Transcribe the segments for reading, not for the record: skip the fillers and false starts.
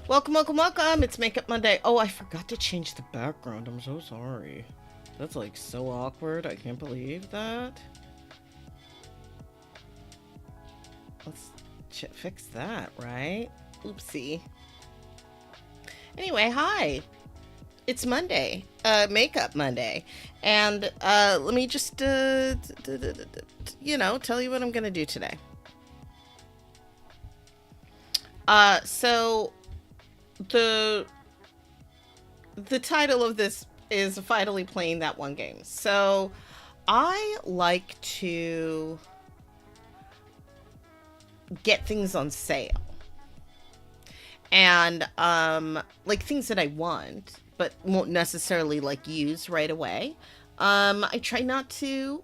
Welcome, welcome, welcome. It's Makeup Monday. Oh, I forgot to change the background. I'm so sorry. That's like so awkward. I can't believe that. Let's fix that, right? Oopsie. Anyway, hi. It's Monday. Makeup Monday. And let me just tell you what I'm going to do today. So the title of this is finally playing that one game. So I like to get things on sale. And like things that I want but won't necessarily like use right away. I try not to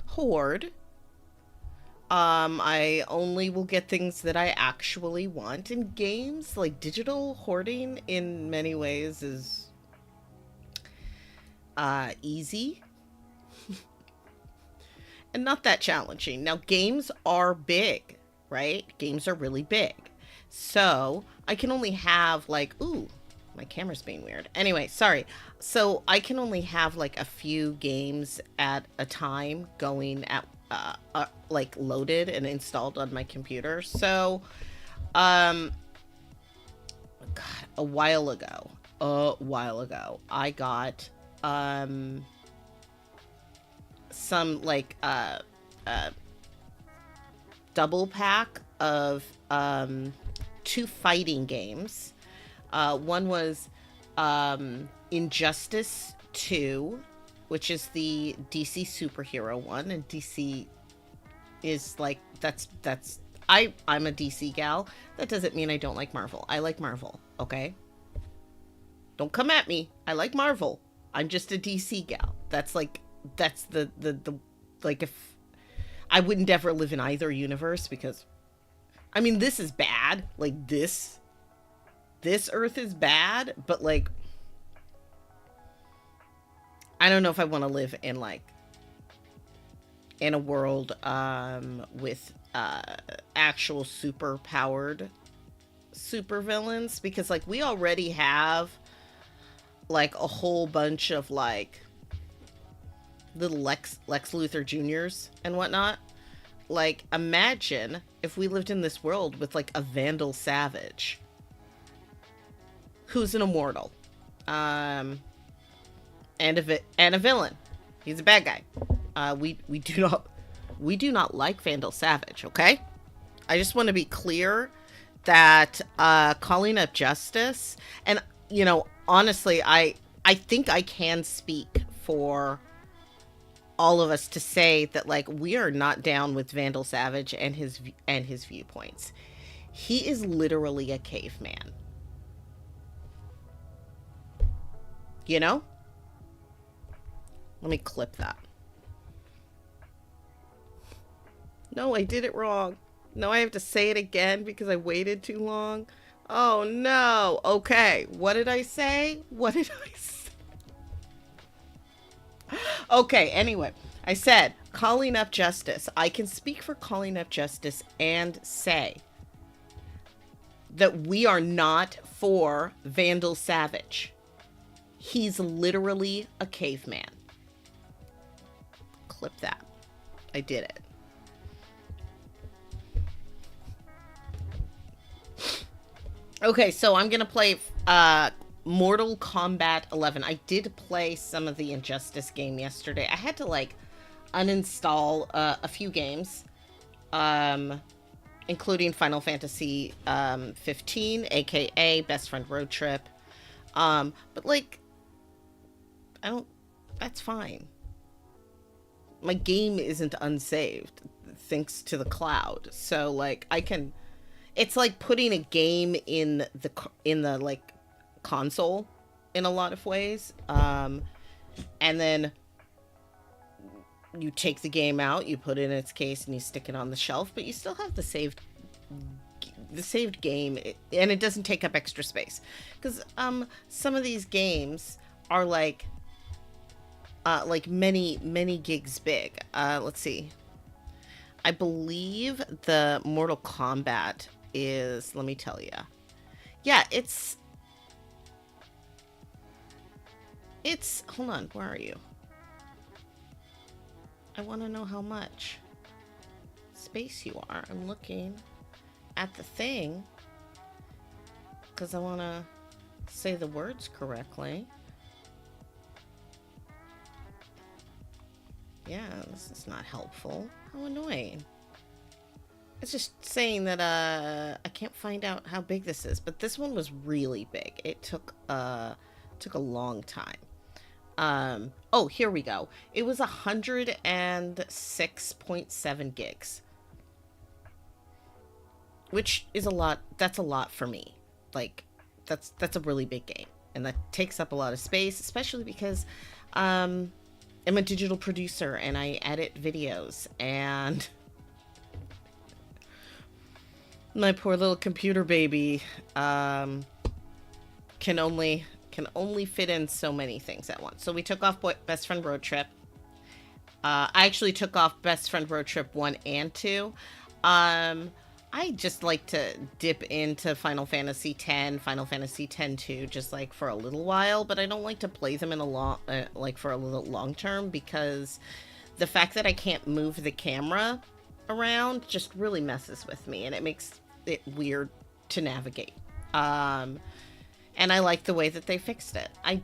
hoard. I only will get things that I actually want. In games, like digital hoarding in many ways is easy and not that challenging. Now, games are big, right? Games are really big. So I can only have like, ooh, my camera's being weird. Anyway, sorry. So I can only have like a few games at a time going at like loaded and installed on my computer. So, God, a while ago, I got some like double pack of two fighting games. One was Injustice 2, which is the DC superhero one, and DC is like I'm a DC gal. That doesn't mean I don't like Marvel. I like Marvel, okay? Don't come at me. I like Marvel. I'm just a DC gal. That's the like, if I wouldn't ever live in either universe, because I mean, this is bad. Like this Earth is bad, but like I don't know if I want to live in like in a world with actual super powered super villains, because like we already have like a whole bunch of like little Lex Luthor Juniors and whatnot. Like, imagine if we lived in this world with like a Vandal Savage who's an immortal, and a villain. He's a bad guy. We do not like Vandal Savage. Okay, I just want to be clear that calling up justice, and honestly, I think I can speak for all of us to say that like we are not down with Vandal Savage and his viewpoints. He is literally a caveman. You know? Let me clip that. No, I did it wrong. No, I have to say it again because I waited too long. Oh no. Okay, what did I say? What did I say? Okay, anyway, I said calling up justice. I can speak for calling up justice and say that we are not for Vandal Savage. He's literally a caveman. Clip that. I did it. Okay, so I'm gonna play Mortal Kombat 11. I did play some of the Injustice game yesterday. I had to like uninstall a few games, including Final Fantasy 15, aka Best Friend Road Trip. But like, that's fine. My game isn't unsaved thanks to the cloud. So like it's like putting a game in the like console in a lot of ways, and then you take the game out, you put it in its case, and you stick it on the shelf, but you still have the saved game, and it doesn't take up extra space, because some of these games are like many gigs big. Let's see, I believe the Mortal Kombat is, let me tell you, Yeah, hold on, where are you? I want to know how much space you are. I'm looking at the thing because I want to say the words correctly. Yeah, this is not helpful. How annoying. It's just saying that I can't find out how big this is, but this one was really big. It took a long time. Oh, here we go. It was 106.7 gigs, which is a lot. That's a lot for me. Like, that's a really big game, and that takes up a lot of space, especially because I'm a digital producer and I edit videos, and my poor little computer baby can only fit in so many things at once. So we took off Best Friend Road Trip. I actually took off Best Friend Road Trip 1 and 2. I just like to dip into Final Fantasy X, Final Fantasy X-2, just like for a little while, but I don't like to play them in a long, like for a little long term, because the fact that I can't move the camera around just really messes with me, and it makes it weird to navigate. And I like the way that they fixed it. I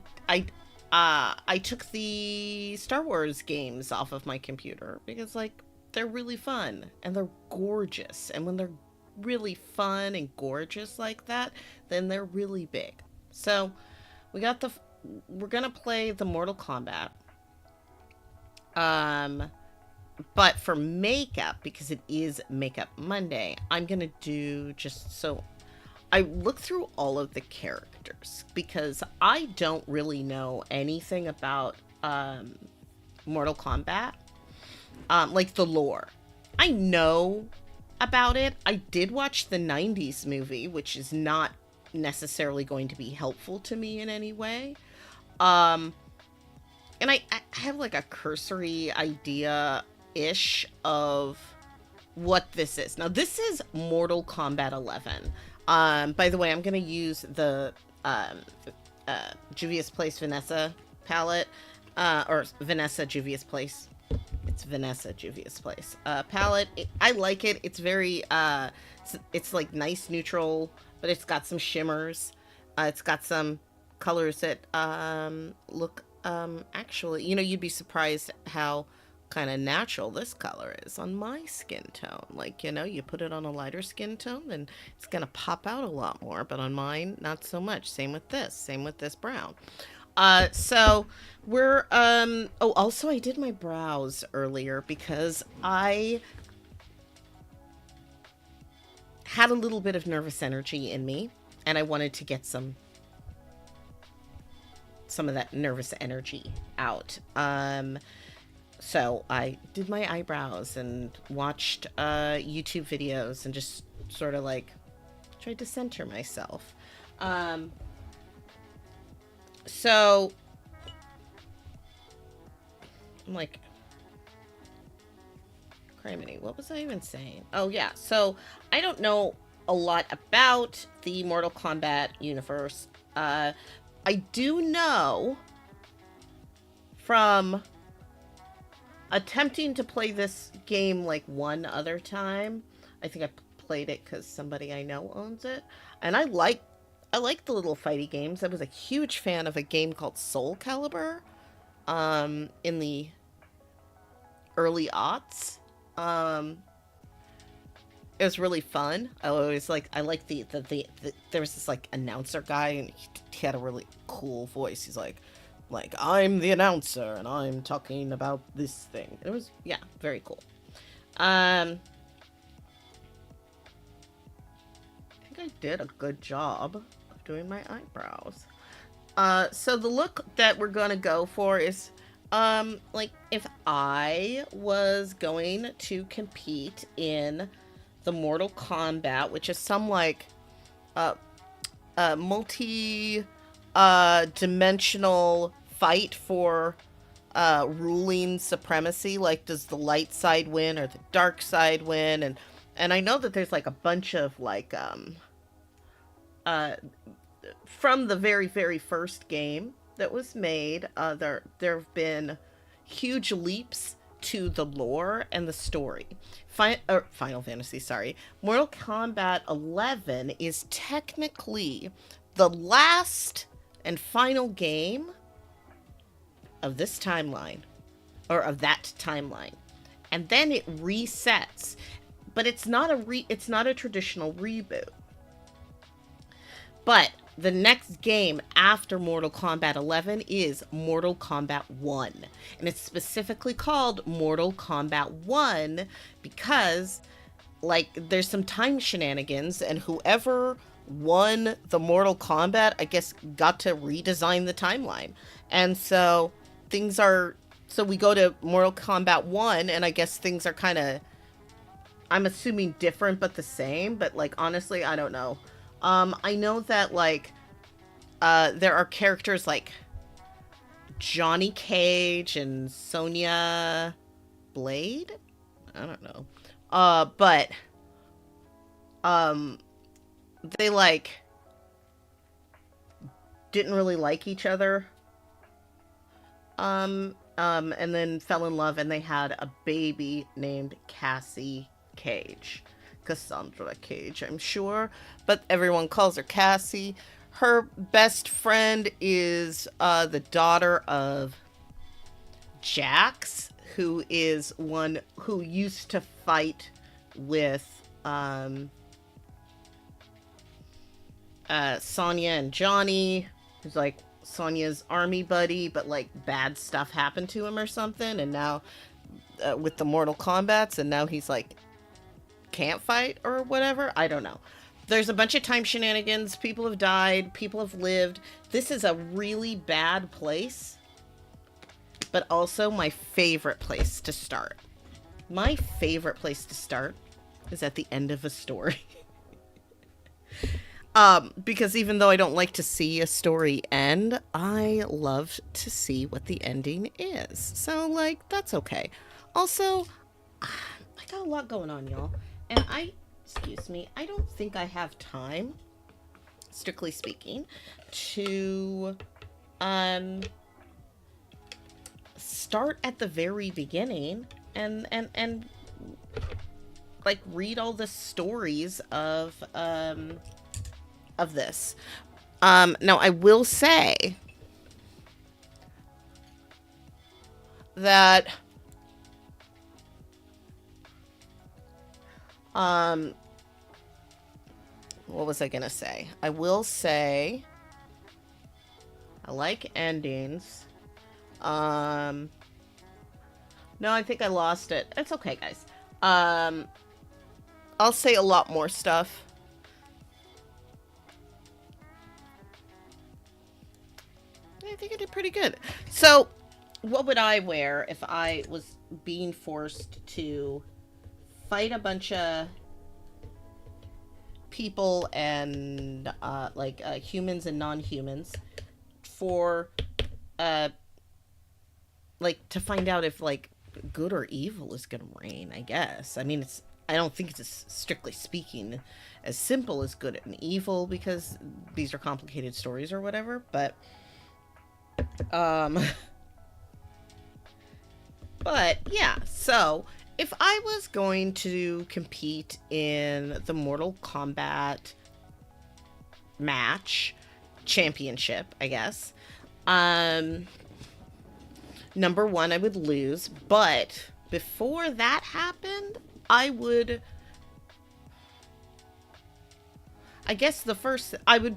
took the Star Wars games off of my computer because, like, they're really fun and they're gorgeous. And when they're really fun and gorgeous like that, then they're really big. So we're gonna play the Mortal Kombat. But for makeup, because it is Makeup Monday, I'm gonna do just so I look through all of the characters because I don't really know anything about Mortal Kombat, like the lore. I know about it. I did watch the 90s movie, which is not necessarily going to be helpful to me in any way. And I have like a cursory idea-ish of what this is. Now, this is Mortal Kombat 11. By the way, I'm going to use the Juvia's Place Vanessa palette, or Vanessa Juvia's Place. It's Vanessa Juvia's Place palette. I like it. It's very, it's like nice neutral, but it's got some shimmers. It's got some colors that look, actually, you know, you'd be surprised how kind of natural this color is on my skin tone. Like, you know, you put it on a lighter skin tone and it's gonna pop out a lot more, but on mine not so much. Same with this brown. So we're oh, also I did my brows earlier because I had a little bit of nervous energy in me and I wanted to get some of that nervous energy out. So I did my eyebrows and watched YouTube videos and just sort of like tried to center myself. So I'm like, criminy, what was I even saying? Oh yeah, so I don't know a lot about the Mortal Kombat universe. I do know from attempting to play this game like one other time. I think I played it because somebody I know owns it, and I like the little fighty games. I was a huge fan of a game called Soul Calibur, in the early aughts. It was really fun. I like the there was this like announcer guy, and he had a really cool voice. He's like, I'm the announcer and I'm talking about this thing. It was, yeah, very cool. I think I did a good job of doing my eyebrows. So the look that we're gonna go for is, like, if I was going to compete in the Mortal Kombat, which is some like multi dimensional fight for ruling supremacy, like does the light side win or the dark side win, and I know that there's like a bunch of like uh, from the very, very first game that was made, there have been huge leaps to the lore and the story. Final Fantasy, sorry. Mortal Kombat 11 is technically the last and final game of this timeline, or of that timeline. And then it resets. But it's not a traditional reboot. But the next game after Mortal Kombat 11 is Mortal Kombat 1. And it's specifically called Mortal Kombat 1 because, like, there's some time shenanigans, and whoever won the Mortal Kombat, I guess, got to redesign the timeline. And so so we go to Mortal Kombat 1, and I guess things are kind of, I'm assuming, different but the same. But, like, honestly, I don't know. I know that, like, there are characters like Johnny Cage and Sonya Blade? I don't know. But, they, like, didn't really like each other. And then fell in love, and they had a baby named Cassie Cage. Cassandra Cage, I'm sure, but everyone calls her Cassie. Her best friend is the daughter of Jax, who is one who used to fight with Sonya and Johnny, who's like Sonya's army buddy, but like bad stuff happened to him or something, and now with the Mortal Kombats, and now he's like can't fight or whatever. I don't know. There's a bunch of time shenanigans. People have died. People have lived. This is a really bad place, but also my favorite place to start. My favorite place to start is at the end of a story. Because even though I don't like to see a story end, I love to see what the ending is. So, like, that's okay. Also, I got a lot going on, y'all. And excuse me, I don't think I have time, strictly speaking, to start at the very beginning and like read all the stories of this. Now I will say that what was I gonna say? I will say I like endings. No, I think I lost it. It's okay, guys. I'll say a lot more stuff. I think I did pretty good. So, what would I wear if I was being forced to fight a bunch of people and humans and non-humans for like to find out if like good or evil is gonna reign? I guess. I mean, I don't think it's strictly speaking as simple as good and evil, because these are complicated stories or whatever, but but yeah, so if I was going to compete in the Mortal Kombat match championship, I guess, number one, I would lose, but before that happened, I would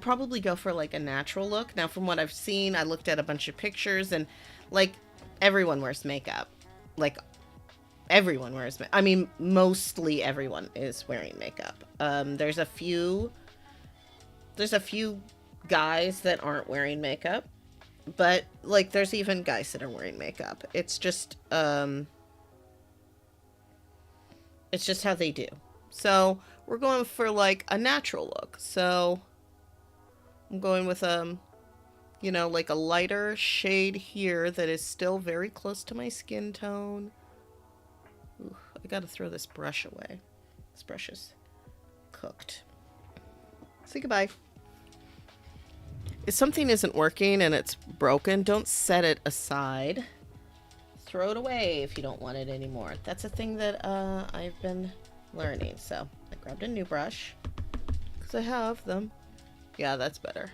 probably go for like a natural look. Now, from what I've seen, I looked at a bunch of pictures, and like everyone wears makeup. Like everyone wears I mean, mostly everyone is wearing makeup. There's a few guys that aren't wearing makeup, but like there's even guys that are wearing makeup. It's just how they do. So we're going for like a natural look. So I'm going with like a lighter shade here that is still very close to my skin tone. Ooh, I gotta throw this brush away. This brush is cooked. Say goodbye. If something isn't working and it's broken, don't set it aside. Throw it away if you don't want it anymore. That's a thing that I've been learning. So I grabbed a new brush because I have them. Yeah, that's better.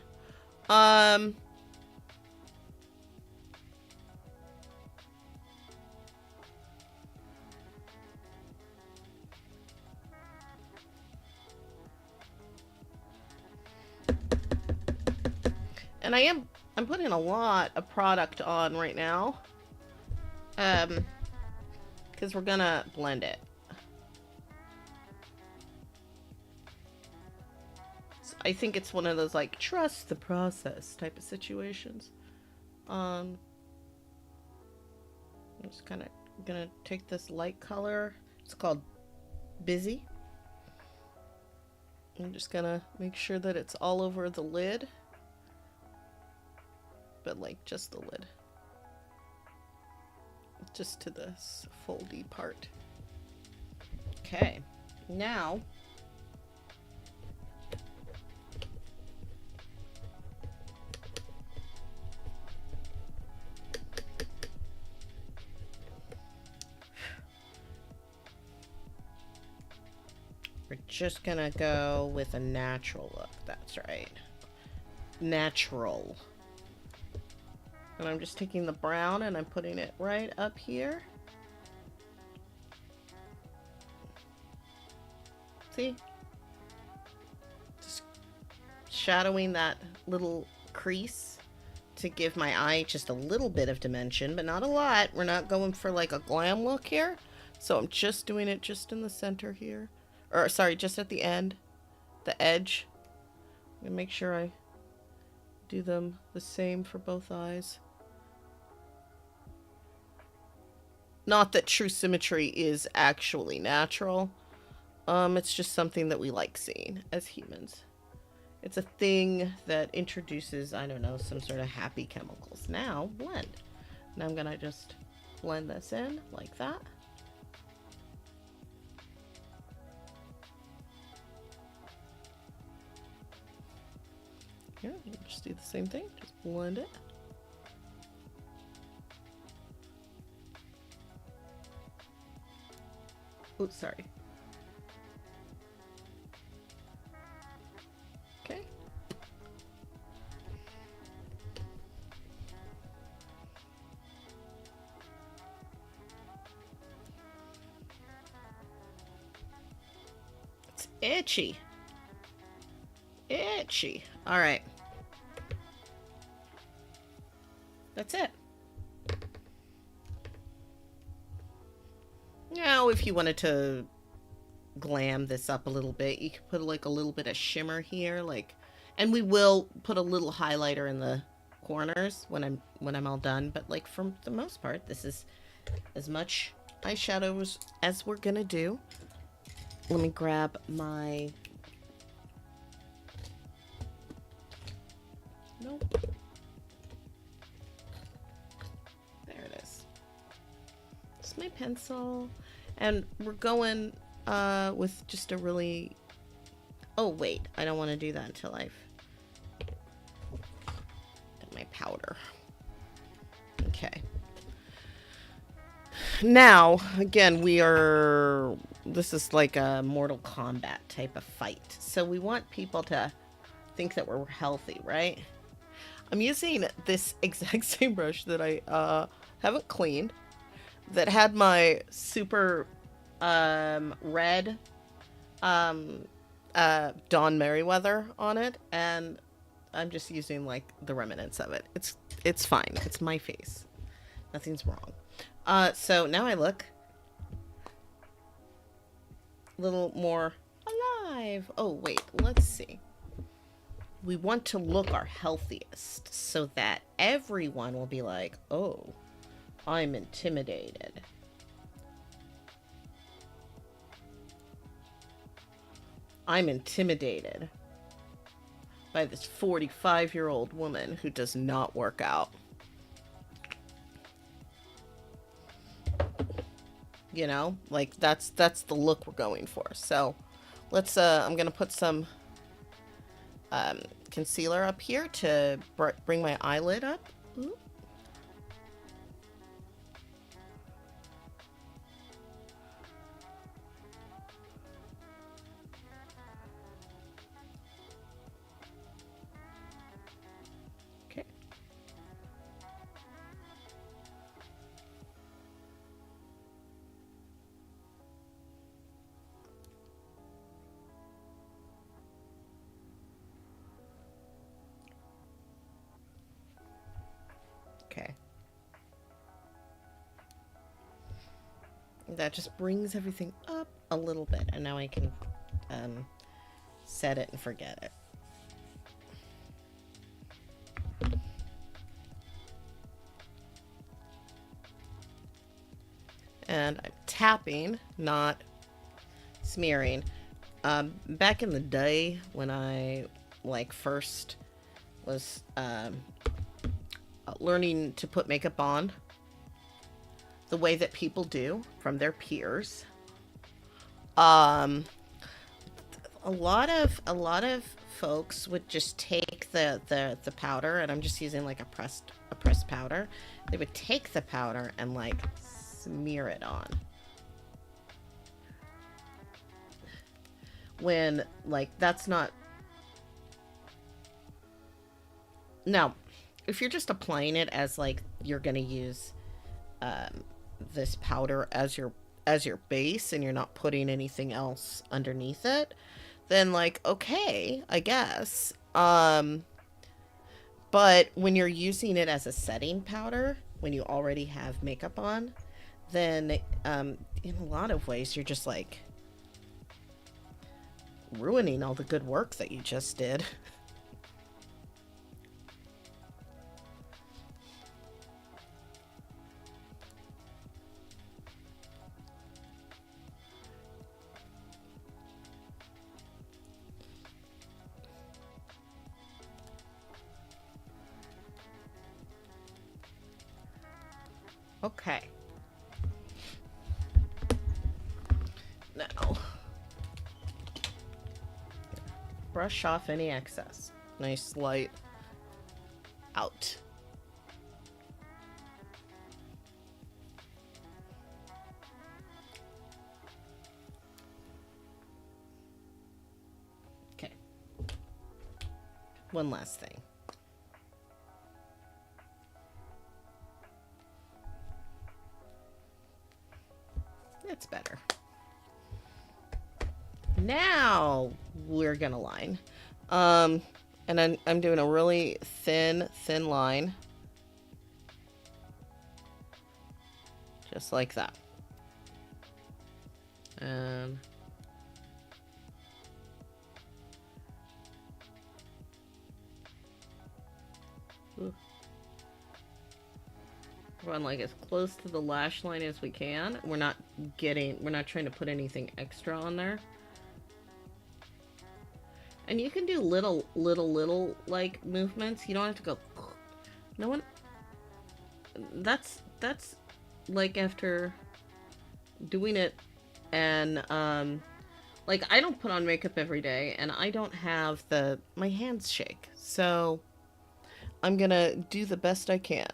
And I'm putting a lot of product on right now. Because we're gonna blend it. So I think it's one of those like trust the process type of situations. I'm just kind of gonna take this light color. It's called Busy. I'm just gonna make sure that it's all over the lid. But like just the lid. Just to this foldy part. Okay, now we're just gonna go with a natural look. That's right. Natural. And I'm just taking the brown and I'm putting it right up here. See? Just shadowing that little crease to give my eye just a little bit of dimension, but not a lot. We're not going for like a glam look here. So I'm just doing it just in the center here. Or sorry, just at the end. The edge. I'm gonna make sure I do them the same for both eyes. Not that true symmetry is actually natural. It's just something that we like seeing as humans. It's a thing that introduces, I don't know, some sort of happy chemicals. Now, blend. Now I'm gonna just blend this in like that. Here, just do the same thing. Just blend it. Oh, sorry. Okay. It's itchy. Itchy. All right. That's it. Now, if you wanted to glam this up a little bit, you could put like a little bit of shimmer here, like, and we will put a little highlighter in the corners when I'm all done. But like for the most part, this is as much eyeshadows as we're gonna do. Let me grab my. Nope. There it is. It's my pencil. And we're going with just a really... Oh, wait. I don't want to do that until I've got my powder. Okay. Now, again, this is like a Mortal Kombat type of fight. So we want people to think that we're healthy, right? I'm using this exact same brush that I haven't cleaned, that had my super red Dawn Merriweather on it, and I'm just using like the remnants of it. It's fine. It's my face. Nothing's wrong. So now I look a little more alive. Oh wait, let's see. We want to look our healthiest so that everyone will be like, oh, I'm intimidated. I'm intimidated by this 45-year-old woman who does not work out. You know, like that's the look we're going for. So let's I'm gonna put some concealer up here to bring my eyelid up. Ooh. Okay. Okay. That just brings everything up a little bit, and now I can set it and forget it. And I'm tapping, not smearing. Back in the day when I first was learning to put makeup on the way that people do from their peers, a lot of folks would just take the powder, and I'm just using like a pressed powder. They would take the powder and like smear it on, when like that's not. Now, if you're just applying it as like you're gonna use this powder as your base, and you're not putting anything else underneath it, then like, okay, I guess. But when you're using it as a setting powder, when you already have makeup on, then in a lot of ways you're just like ruining all the good work that you just did. Okay. Now, brush off any excess. Nice light out. Okay. One last thing. That's better. Now we're gonna line. And I'm doing a really thin line. Just like that. And run like as close to the lash line as we can. We're not trying to put anything extra on there. And you can do little like movements. You don't have to go. No one. That's like after doing it, and like I don't put on makeup every day, and I don't have my hands shake, so I'm gonna do the best I can.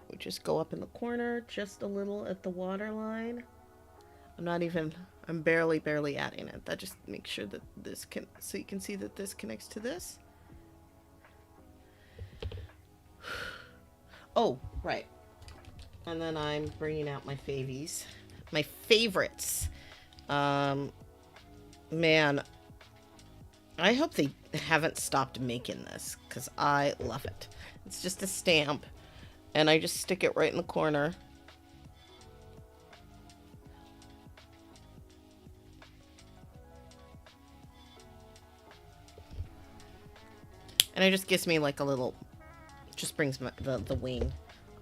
We just go up in the corner just a little at the waterline. I'm barely adding it. That just makes sure that so you can see that this connects to this. Oh, right. And then I'm bringing out my favies. My favorites. Man, I hope they haven't stopped making this, because I love it. It's just a stamp, and I just stick it right in the corner. And it just gives me like a little, just brings the wing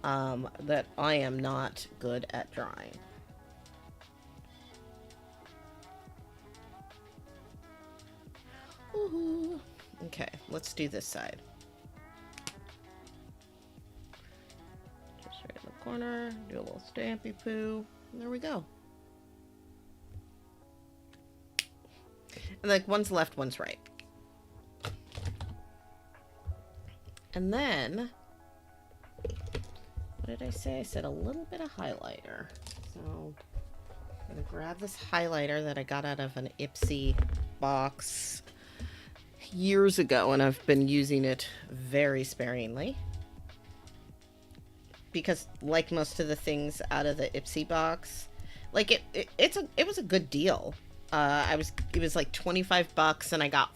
that I am not good at drawing. Ooh. Okay, let's do this side. Just right in the corner, do a little stampy poo. There we go. And like one's left, one's right. And then, what did I say? I said a little bit of highlighter. So I'm gonna grab this highlighter that I got out of an Ipsy box years ago, and I've been using it very sparingly. Because like most of the things out of the Ipsy box, like it was a good deal. It was like $25 and I got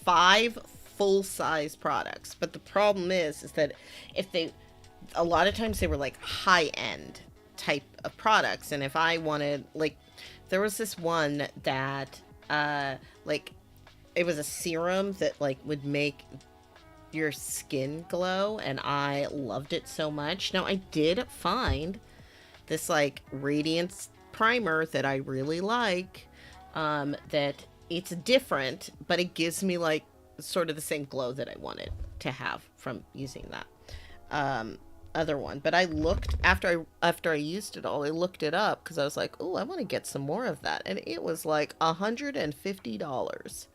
5 full-size products. But the problem is that a lot of times they were like high-end type of products, and if I wanted, like, there was this one that like it was a serum that like would make your skin glow, and I loved it so much. Now I did find this like radiance primer that I really like, that it's different, but it gives me like sort of the same glow that I wanted to have from using that other one. But I looked after I used it all, I looked it up because I was like, oh, I want to get some more of that, and it was like $150.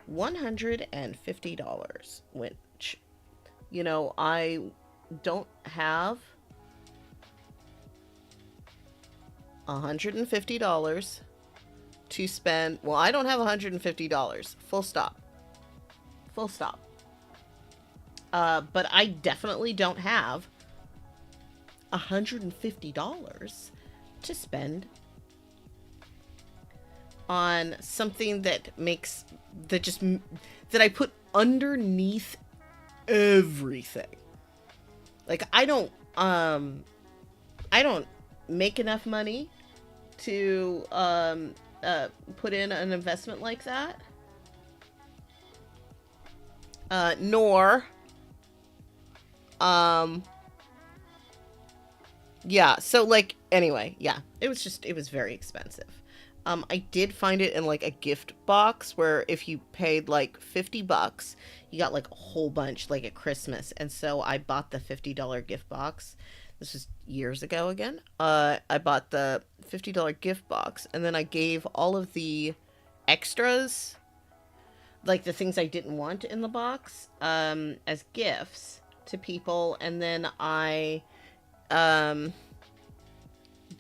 $150, which, you know, I don't have $150 to spend. Well, I don't have $150. Full stop. Full stop. But I definitely don't have $150 to spend on something that that I put underneath everything. Like I don't make enough money to put in an investment like that. Nor yeah, so like anyway, yeah, it was very expensive. I did find it in like a gift box where if you paid like $50, you got like a whole bunch like at Christmas. And so I bought the $50 gift box. This was years ago again. I bought the $50 gift box, and then I gave all of the extras, like the things I didn't want in the box, as gifts to people. And then I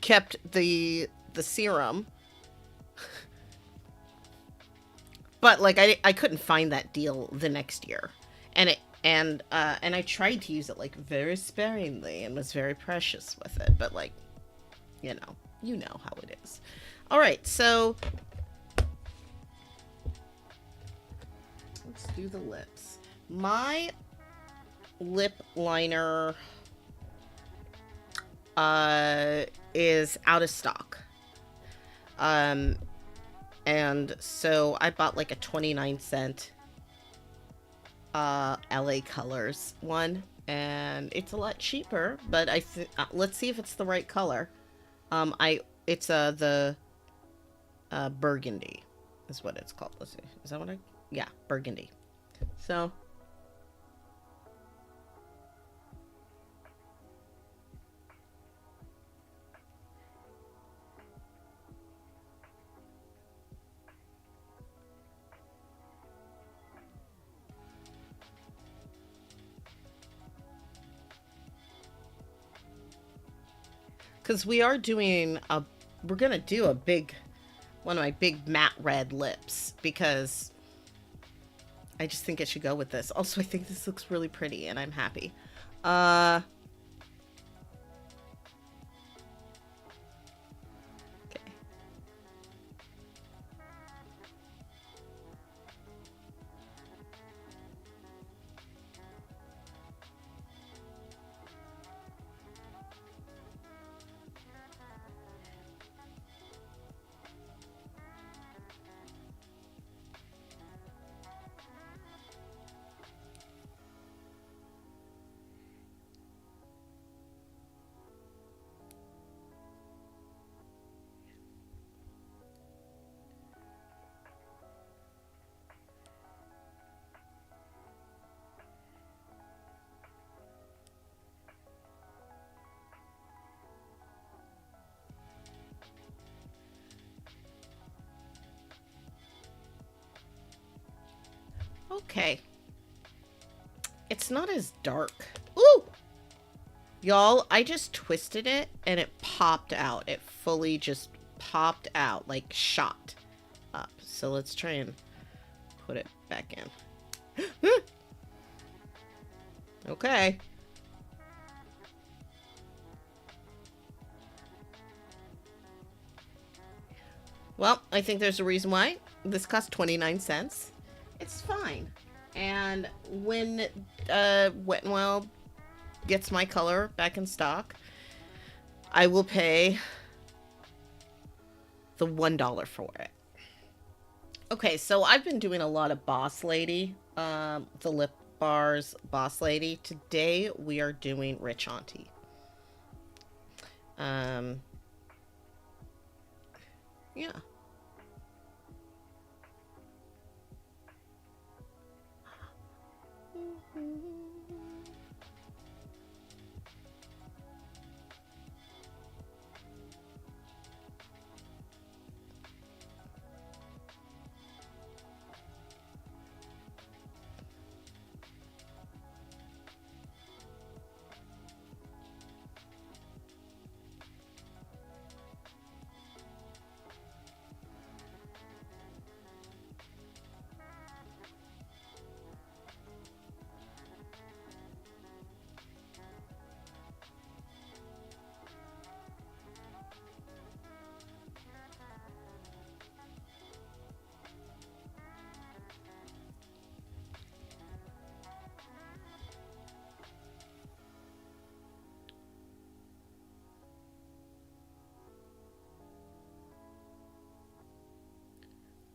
kept the serum. But like I couldn't find that deal the next year, and I tried to use it like very sparingly and was very precious with it. But like, you know how it is. All right, so let's do the lips. My lip liner is out of stock. And so I bought like a 29-cent LA Colors one, and it's a lot cheaper, but let's see if it's the right color. It's the burgundy is what it's called. Let's see. Is that what yeah, burgundy. So because we're gonna do one of my big matte red lips, because I just think it should go with this. Also, I think this looks really pretty, and I'm happy. Okay. Okay. it's not as dark. Ooh! Y'all, I just twisted it and it popped out. It fully just popped out, like shot up. So let's try and put it back in. Okay. Well, I think there's a reason why. This cost 29 cents. It's fine. And when Wet n Wild gets my color back in stock, I will pay the $1 for it. Okay, so I've been doing a lot of Boss Lady, the lip bars Boss Lady. Today we are doing Rich Auntie. Yeah.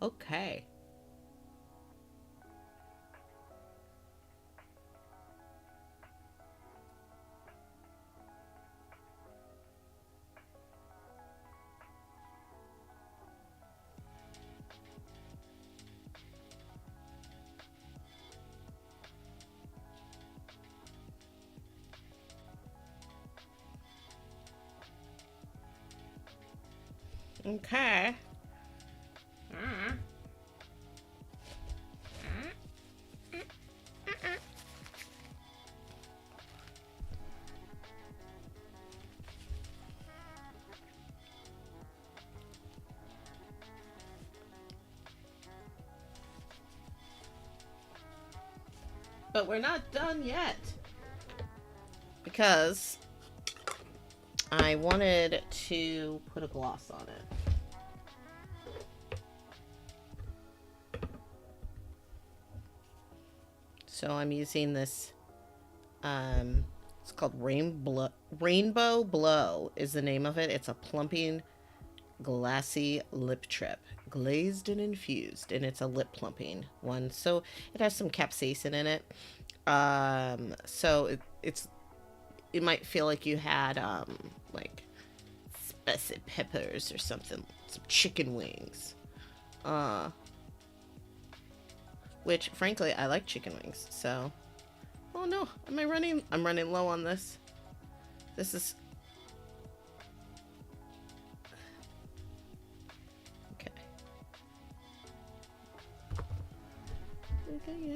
Okay. Okay. But we're not done yet. Because I wanted to put a gloss on it. So I'm using this, it's called Rainbow Blow is the name of it. It's a plumping glassy lip trip, glazed and infused, and it's a lip plumping one. So it has some capsaicin in it. So it might feel like you had, like spicy peppers or something, some chicken wings. Which, frankly, I like chicken wings, so... Oh no, I'm running low on this. This is... Okay. Okay, yeah.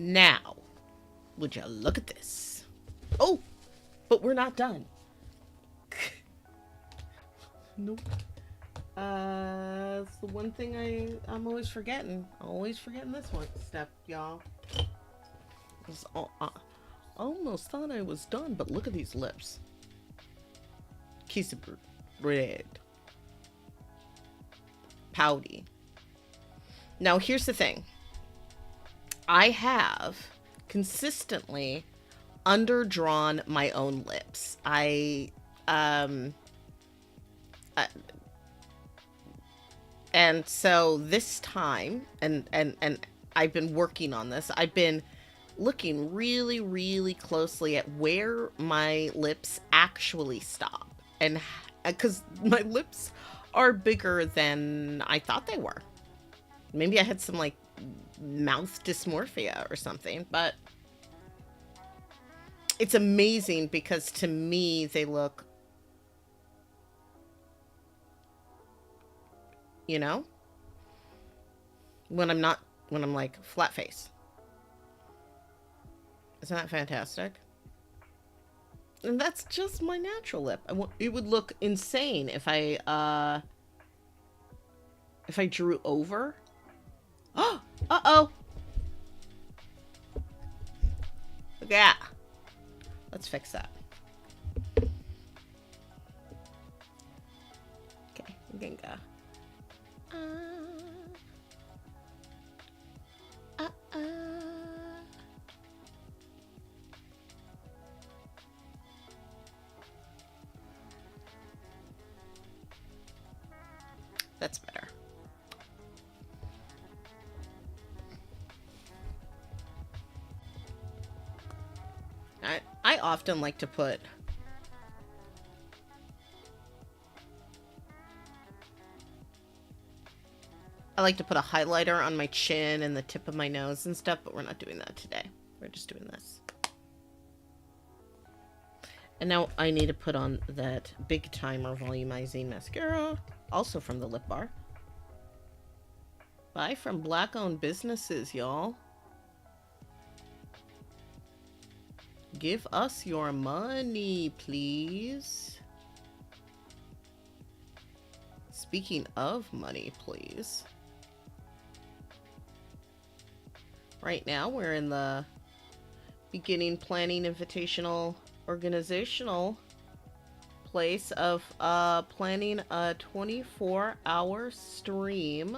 Now, would you look at this? Oh, but we're not done. Nope. It's the one thing I'm always forgetting. Always forgetting this one step, y'all. I almost thought I was done, but look at these lips. Kiss of red. Pouty. Now, here's the thing. I have consistently underdrawn my own lips. And so this time, and I've been working on this. I've been looking really, really closely at where my lips actually stop. And because my lips are bigger than I thought they were. Maybe I had some like mouth dysmorphia or something, but it's amazing because to me they look, you know, when I'm like flat face. Isn't that fantastic? And that's just my natural lip. It would look insane if I drew over. Oh, uh-oh. Look at that. Let's fix that. Okay, I'm gonna go. That's better. I often like to put I like to put a highlighter on my chin and the tip of my nose and stuff, but we're not doing that today. We're just doing this. And now I need to put on that Big Timer Volumizing Mascara, also from the Lip Bar. Buy from Black-owned businesses, y'all. Give us your money, please. Speaking of money, please. Right now, we're in the beginning planning invitational organizational place of planning a 24-hour stream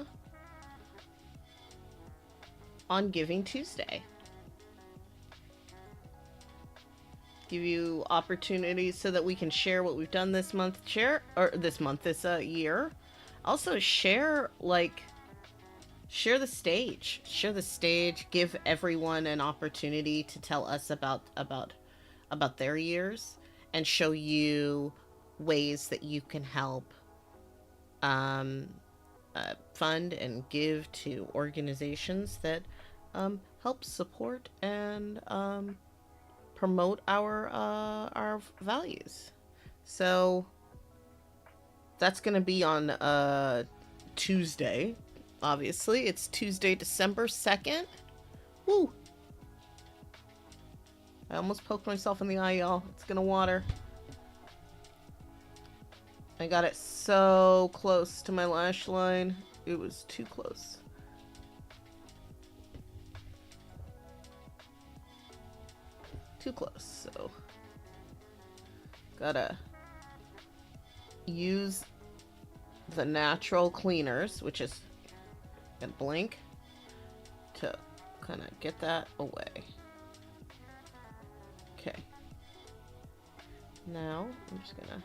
on Giving Tuesday. Give you opportunities so that we can share what we've done this month, this year. Also share the stage, give everyone an opportunity to tell us about their years and show you ways that you can help fund and give to organizations that help support and promote our values. So that's going to be on Tuesday. Obviously, it's Tuesday, December 2nd. Woo! I almost poked myself in the eye, y'all. It's gonna water. I got it so close to my lash line. It was too close. Too close, so gotta use the natural cleaners, which is gonna blink to kind of get that away. Okay. Now I'm just gonna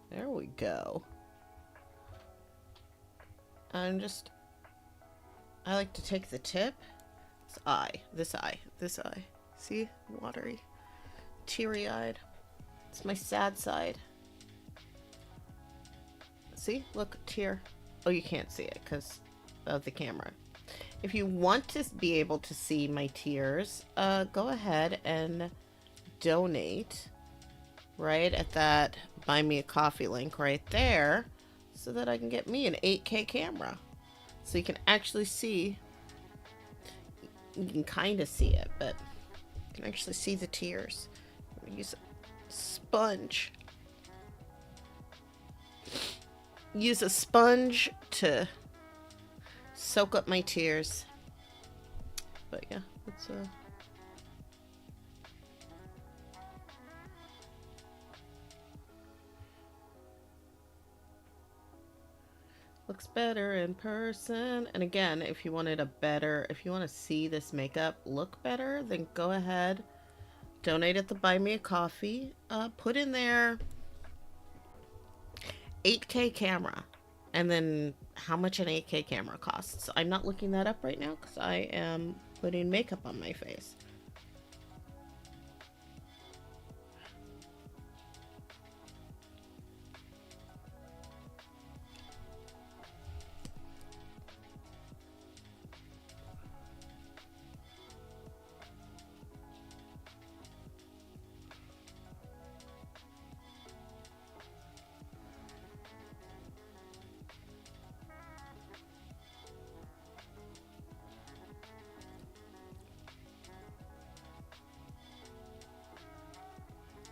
there we go. I like to take the tip. This eye. See? Watery. Teary-eyed. It's my sad side. See? Look, tear. Oh, you can't see it because of the camera. If you want to be able to see my tears, go ahead and donate right at that Buy Me a Coffee link right there so that I can get me an 8K camera. So you can actually see, you can kind of see it, but you can actually see the tears. I'm gonna use a sponge. Use a sponge to soak up my tears. But yeah, it's looks better in person. And again, if you want to see this makeup look better, then go ahead, donate at the Buy Me a Coffee. Put in there 8K camera. And then how much an 8K camera costs. I'm not looking that up right now because I am putting makeup on my face.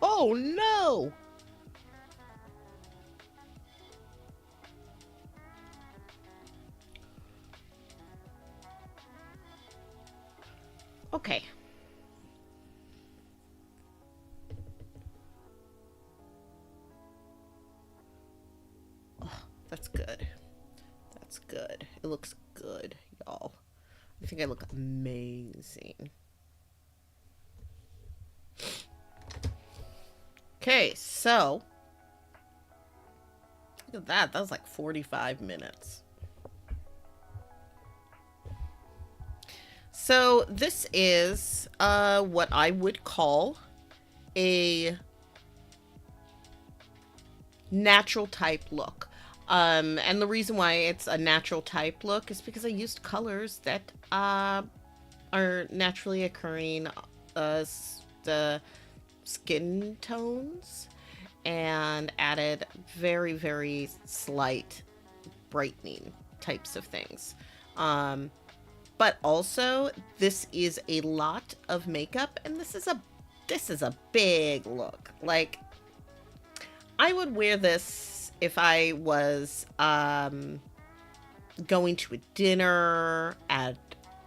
Oh no! Okay. Oh, that's good. That's good. It looks good, y'all. I think I look amazing. Okay, so look at that. That was like 45 minutes. So this is what I would call a natural type look. And the reason why it's a natural type look is because I used colors that are naturally occurring the skin tones and added very, very slight brightening types of things. But also this is a lot of makeup, and this is a big look. Like, I would wear this if I was going to a dinner I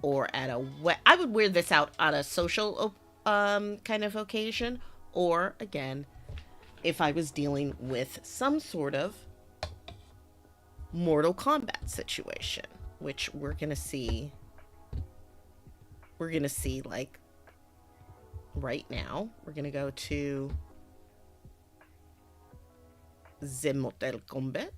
would wear this out on a social kind of occasion, or again if I was dealing with some sort of Mortal Kombat situation, which we're gonna see like right now. We're gonna go to the Mortal Kombat.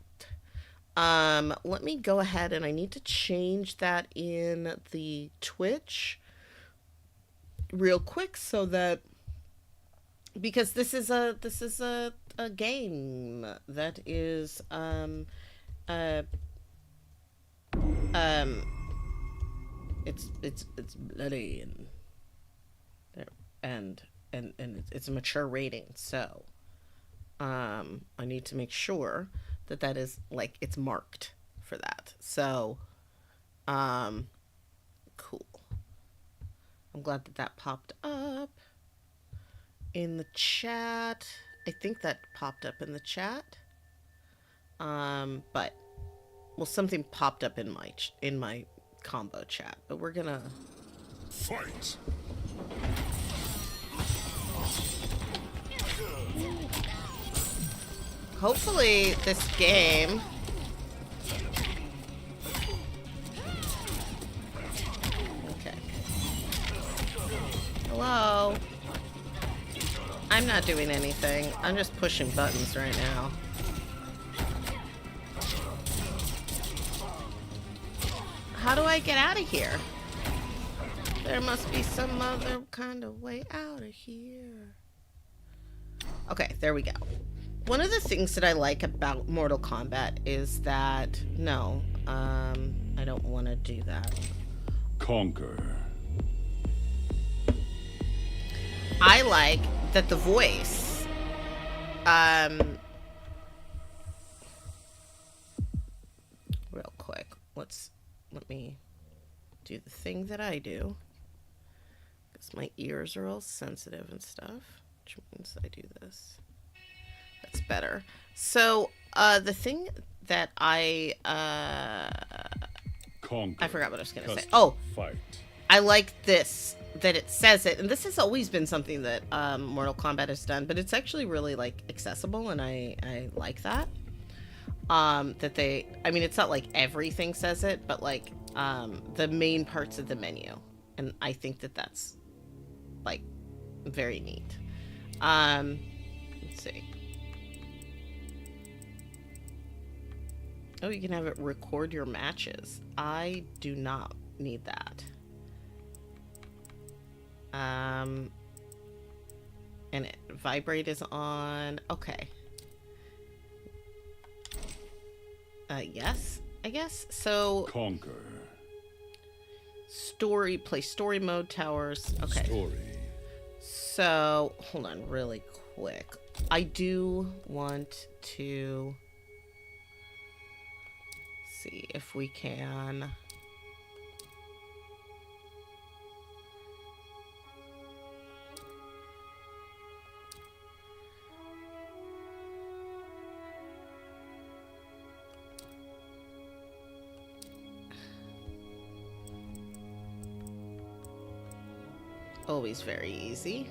Let me go ahead, and I need to change that in the Twitch real quick so that, because this is a game that is it's bloody and it's a mature rating, so I need to make sure that is like it's marked for that. So cool. I'm glad that popped up in the chat. I think that popped up in the chat. But well, something popped up in my combo chat, but we're gonna fight. Hopefully this game okay. Hello. I'm not doing anything. I'm just pushing buttons right now. How do I get out of here? There must be some other kind of way out of here. Okay, there we go. One of the things that I like about Mortal Kombat is that... No, I don't want to do that. Conquer. I like that the voice... Real quick, let me do the thing that I do, because my ears are all sensitive and stuff, which means I do this. That's better. So the thing that I forgot what I was gonna say. Oh, fight. I like this, that it says it, and this has always been something that Mortal Kombat has done, but it's actually really like accessible, and I like that. That they, I mean, it's not like everything says it, but like the main parts of the menu, and I think that that's like very neat. Let's see. Oh, you can have it record your matches. I do not need that. And vibrate is on. Okay. Yes, I guess. So Conquer. Story, play story mode, towers. Okay. Story. So, hold on really quick. I do want to see if we can. Always very easy.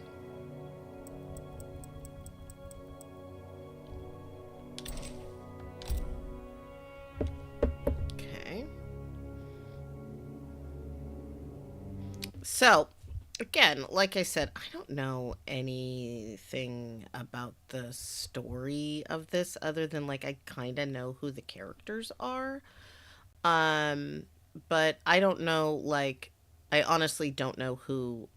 Okay. So, again, like I said, I don't know anything about the story of this other than like I kind of know who the characters are. But I don't know, like, I honestly don't know who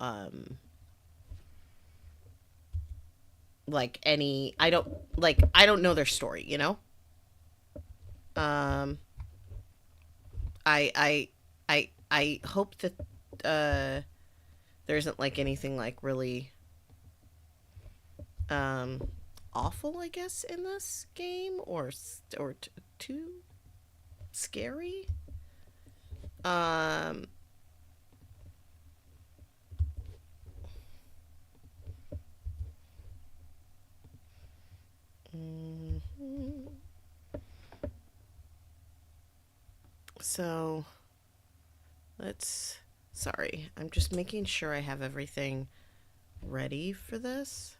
like any I don't know their story, you know? Um I hope that there isn't like anything like really awful, I guess, in this game or too scary. Um mhm. So sorry, I'm just making sure I have everything ready for this.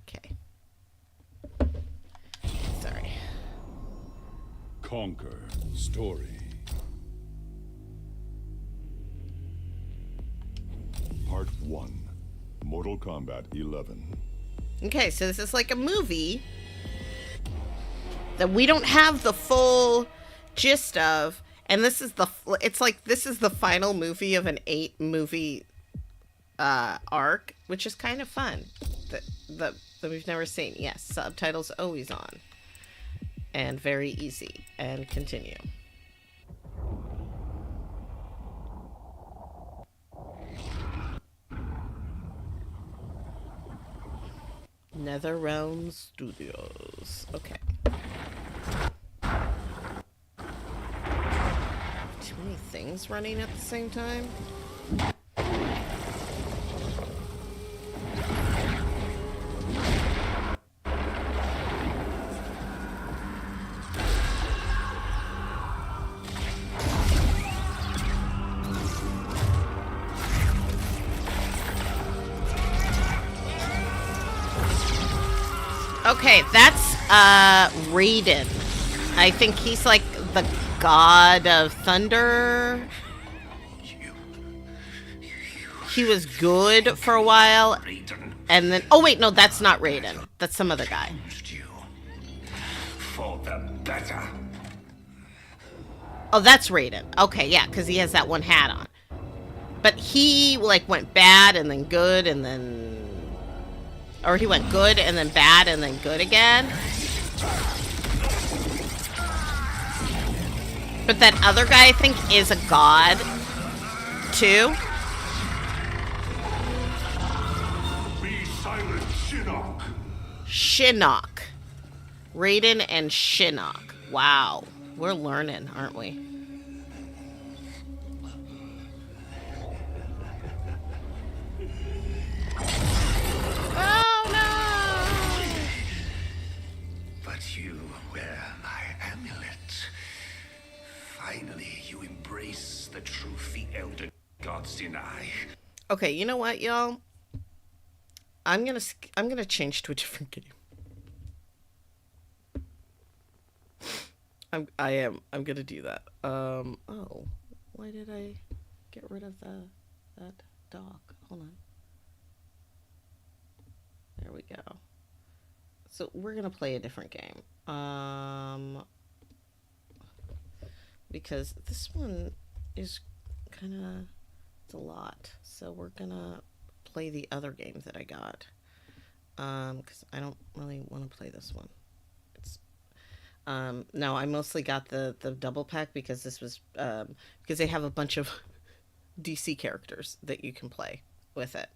Okay. Sorry. Conquer. Story. Part 1. Mortal Kombat 11. Okay, so this is like a movie that we don't have the full gist of, and this is the final movie of an 8-movie arc, which is kind of fun. That we've never seen. Yes, subtitles always on, and very easy. And continue. NetherRealm Studios. Okay. Too many things running at the same time. Okay, that's Raiden. I think he's like the god of thunder. He was good for a while, and then oh wait, no, that's not Raiden. That's some other guy. For the better. Oh, that's Raiden. Okay, yeah, because he has that one hat on. But he like went bad and then good and then. Or he went good and then bad and then good again. But that other guy, I think, is a god, too. Be silent, Shinnok. Shinnok. Raiden and Shinnok. Wow. We're learning, aren't we? Oh, no! But you wear my amulet. Finally, you embrace the truth the Elder Gods deny. Okay, you know what, y'all? I'm gonna change to a different game. I'm gonna do that. Oh, why did I get rid of that dog? Hold on. There we go. So we're gonna play a different game. Because this one is kind of, it's a lot. So we're gonna play the other game that I got. Because I don't really want to play this one. It's no, I mostly got the double pack because this was because they have a bunch of DC characters that you can play with it.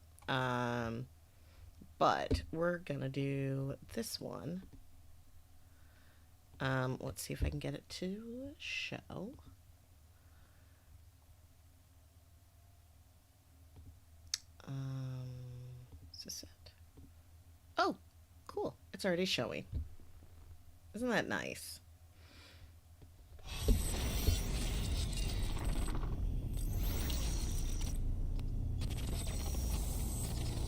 But we're gonna do this one. Let's see if I can get it to show. Is this it? Oh, cool. It's already showing. Isn't that nice?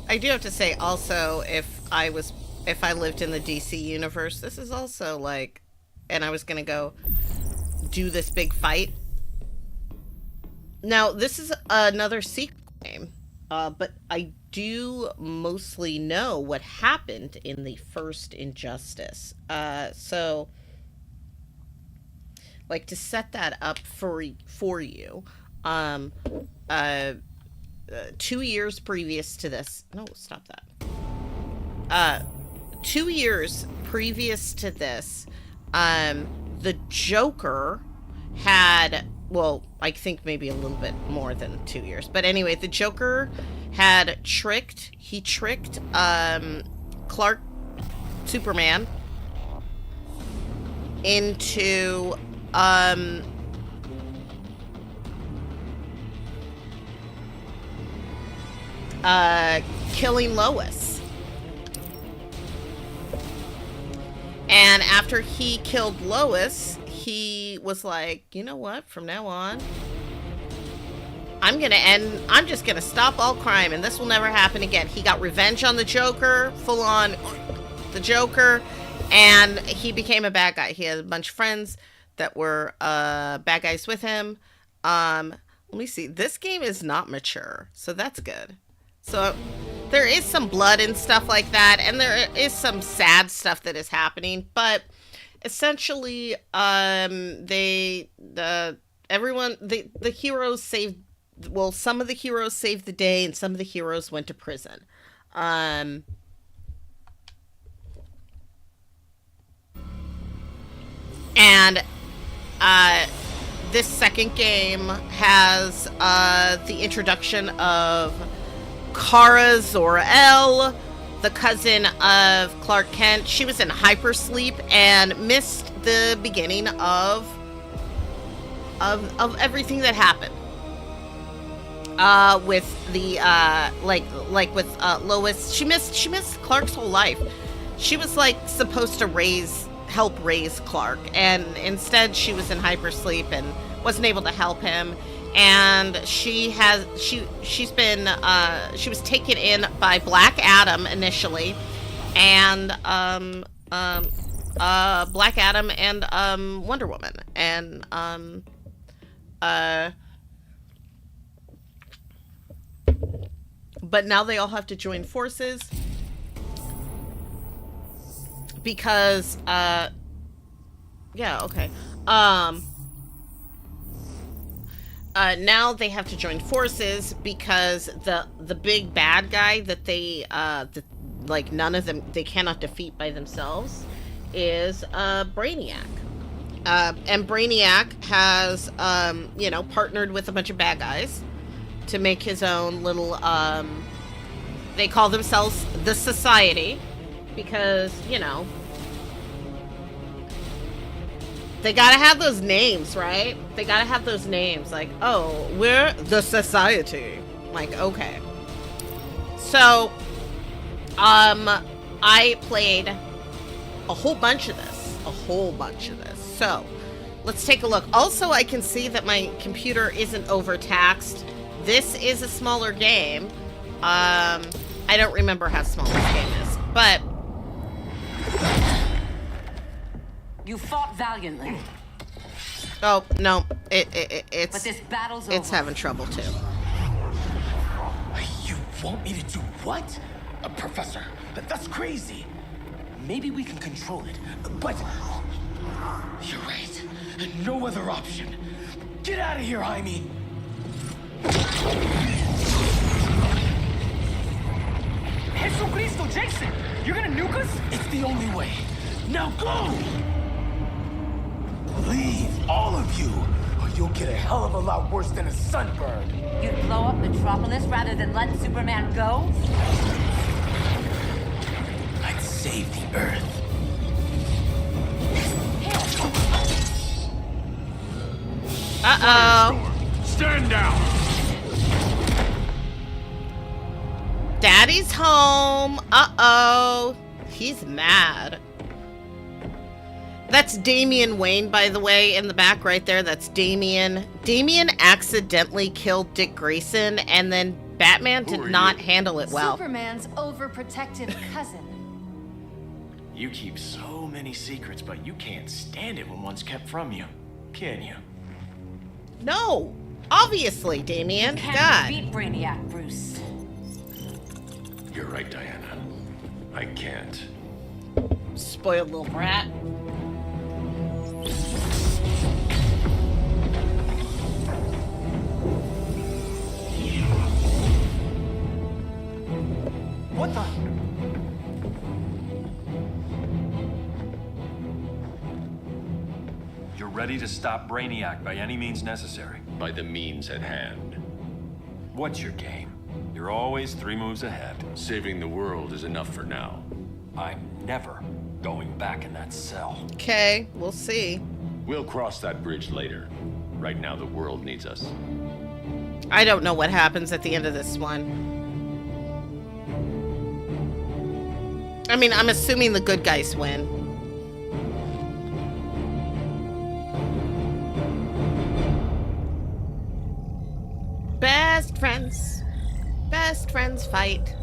I do have to say also, if I lived in the DC universe, this is also like, and I was gonna go do this big fight. Now, this is another sequel game, but I do mostly know what happened in the first Injustice. So, like, to set that up for you, 2 years previous to this, no, stop that. 2 years previous to this, the Joker had, well, I think maybe a little bit more than 2 years, but anyway, the Joker had tricked Clark, Superman, into killing Lois. And after he killed Lois, he was like, you know what, from now on, I'm just gonna stop all crime and this will never happen again. He got revenge on the Joker, full on the Joker, and he became a bad guy. He had a bunch of friends that were bad guys with him. Let me see. This game is not mature, so that's good. So there is some blood and stuff like that, and there is some sad stuff that is happening, but essentially, the heroes saved, well, some of the heroes saved the day, and some of the heroes went to prison. And this second game has the introduction of Kara Zor-El, the cousin of Clark Kent. She was in hypersleep and missed the beginning of everything that happened. With the with Lois, she missed Clark's whole life. She was like supposed to help raise Clark, and instead she was in hypersleep and wasn't able to help him. And she was taken in by Black Adam initially, and Black Adam and Wonder Woman, and but now they all have to join forces because now they have to join forces because the big bad guy that they like none of them, they cannot defeat by themselves, is Brainiac. And Brainiac has partnered with a bunch of bad guys to make his own little they call themselves the Society because they gotta have those names, right? They gotta have those names, like, oh, we're the Society. Like, okay. So, I played a whole bunch of this. So, let's take a look. Also, I can see that my computer isn't overtaxed. This is a smaller game. I don't remember how small this game is, but you fought valiantly. Oh, no. But It's this battle's over. it's having trouble too. You want me to do what? Professor, that's crazy. Maybe we can control it, but... You're right. No other option. Get out of here, Jaime! Jesucristo, Jason! You're gonna nuke us? It's the only way. Now go! Leave, all of you, or you'll get a hell of a lot worse than a sunburn. You'd blow up Metropolis rather than let Superman go? I'd save the Earth. Uh-oh. Stand down! Daddy's home. Uh-oh. He's mad. That's Damian Wayne, by the way, in the back right there. That's Damian. Damian accidentally killed Dick Grayson, and then Batman did not handle it well. Superman's overprotective cousin. You keep so many secrets, but you can't stand it when one's kept from you, can you? No. Obviously, Damian. Can't God. beat Brainiac, Bruce. You're right, Diana. I can't. Spoiled little brat. What the? You're ready to stop Brainiac by any means necessary. By the means at hand. What's your game? You're always 3 moves ahead. Saving the world is enough for now. I'm never going back in that cell. Okay, we'll see. We'll cross that bridge later. Right now, the world needs us. I don't know what happens at the end of this one. I mean, I'm assuming the good guys win. Best friends. Best friends fight.